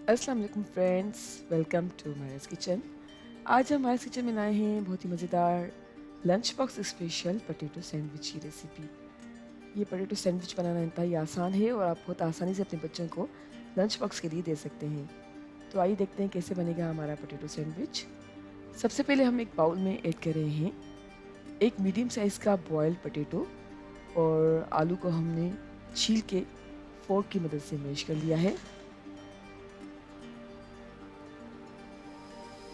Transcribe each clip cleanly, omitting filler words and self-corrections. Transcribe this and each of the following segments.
अस्सलाम वालेकुम friends, welcome to मायरा's kitchen. आज हम मायरा's किचन में लाए हैं बहुत ही मज़ेदार lunch box special potato sandwich की रेसिपी। ये पोटैटो सैंडविच बनाना इंतहाई आसान है और आप बहुत आसानी से अपने बच्चों को लंच बॉक्स के लिए दे सकते हैं। तो आइए देखते हैं कैसे बनेगा हमारा पोटैटो सैंडविच। सबसे पहले हम एक बाउल में ऐड कर रहे हैं एक मीडियम साइज़ का बॉयल्ड पोटैटो और आलू को हमने छील के फोर्क की मदद से मैश कर लिया है।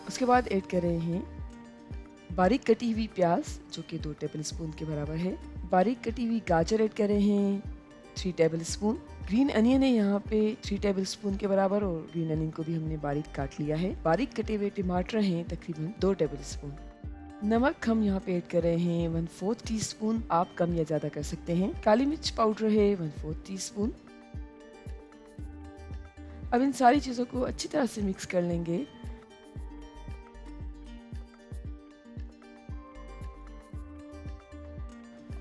उसके बाद ऐड कर रहे हैं बारीक कटी हुई प्याज जो कि 2 टेबल स्पून के बराबर है। बारीक कटी हुई गाजर ऐड कर रहे हैं 3 टेबल स्पून। ग्रीन अनियन है यहाँ पे 3 टेबल स्पून के बराबर और ग्रीन अनियन को भी हमने बारीक काट लिया है। बारीक कटे हुए टमाटर हैं तकरीबन 2 टेबल स्पून। नमक हम यहाँ पे ऐड कर रहे हैं 1/4 टी स्पून। आप कम या ज़्यादा कर सकते हैं। काली मिर्च पाउडर है 1/4 टी स्पून। अब इन सारी चीज़ों को अच्छी तरह से मिक्स कर लेंगे।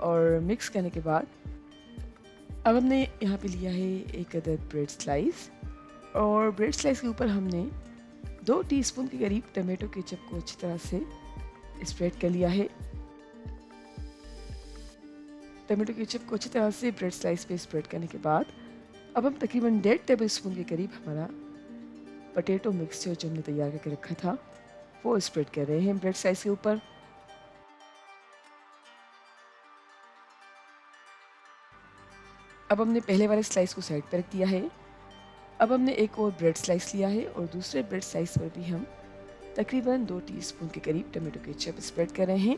और मिक्स करने के बाद अब हमने यहाँ पे लिया है एक अदद ब्रेड स्लाइस और ब्रेड स्लाइस के ऊपर हमने 2 टीस्पून के करीब टमाटो केचप को अच्छी तरह से स्प्रेड कर लिया है। टमाटो केचप को अच्छी तरह से ब्रेड स्लाइस पे स्प्रेड करने के बाद अब हम तकरीबन 1.5 टेबल स्पून के करीब हमारा पोटैटो मिक्सचर जो हमने तैयार करके रखा था वो स्प्रेड कर रहे हैं ब्रेड स्लाइस के ऊपर। अब हमने पहले वाले स्लाइस को साइड पर रख दिया है। अब हमने एक और ब्रेड स्लाइस लिया है और दूसरे ब्रेड स्लाइस पर भी हम तकरीबन 2 टीस्पून के करीब टमाटो केचप स्प्रेड कर रहे हैं।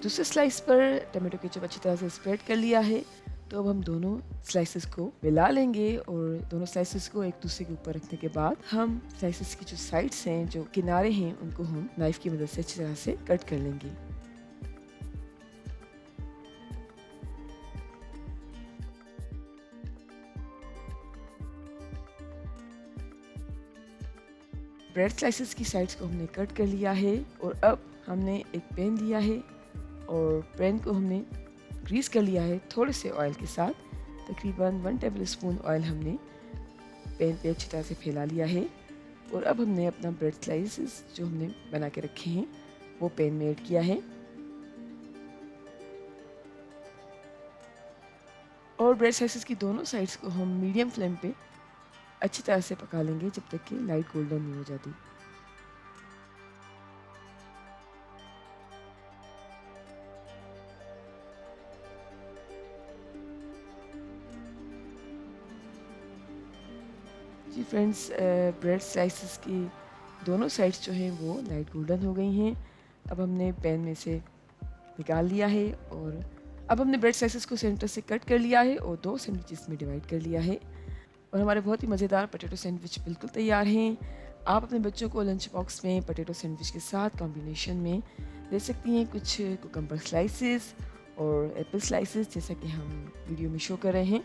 दूसरे स्लाइस पर टमाटो केचप अच्छी तरह से स्प्रेड कर लिया है। तो अब हम दोनों स्लाइसेस को मिला लेंगे और दोनों स्लाइसेस को एक दूसरे के ऊपर रखने के बाद हम स्लाइसेस की जो साइड्स हैं, जो किनारे हैं, उनको हम नाइफ की मदद से अच्छी तरह से कट कर लेंगे। ब्रेड स्लाइसेस की साइड्स को हमने कट कर लिया है और अब हमने एक पैन लिया है और पैन को हमने ग्रीस कर लिया है थोड़े से ऑयल के साथ। तकरीबन 1 टेबल स्पून ऑयल हमने पैन पे अच्छी तरह से फैला लिया है और अब हमने अपना ब्रेड स्लाइसेस जो हमने बना के रखे हैं वो पैन में ऐड किया है और ब्रेड स्लाइसेस की दोनों साइड्स को हम मीडियम फ्लेम पे अच्छी तरह से पका लेंगे जब तक कि लाइट गोल्डन नहीं हो जाती। जी फ्रेंड्स, ब्रेड स्लाइसेस की दोनों साइड्स जो हैं वो लाइट गोल्डन हो गई हैं। अब हमने पैन में से निकाल लिया है और अब हमने ब्रेड स्लाइसेस को सेंटर से कट कर लिया है और 2 सैंडविचेस में डिवाइड कर लिया है और हमारे बहुत ही मज़ेदार पोटैटो सैंडविच बिल्कुल तैयार हैं। आप अपने बच्चों को लंच बॉक्स में पोटैटो सैंडविच के साथ कॉम्बिनेशन में दे सकती हैं कुछ कुकम्बर स्लाइसेस और एप्पल स्लाइसेस, जैसा कि हम वीडियो में शो कर रहे हैं।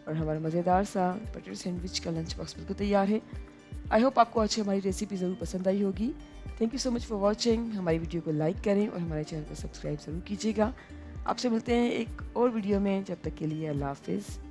और हमारा मज़ेदार सा पोटैटो सैंडविच का लंच बॉक्स बिल्कुल तैयार है। आई होप आपको आज हमारी रेसिपी ज़रूर पसंद आई होगी। Thank you so much for watching. हमारी वीडियो को लाइक करें और हमारे चैनल को सब्सक्राइब ज़रूर कीजिएगा। आपसे मिलते हैं एक और वीडियो में, जब तक के लिए अल्लाह हाफिज़।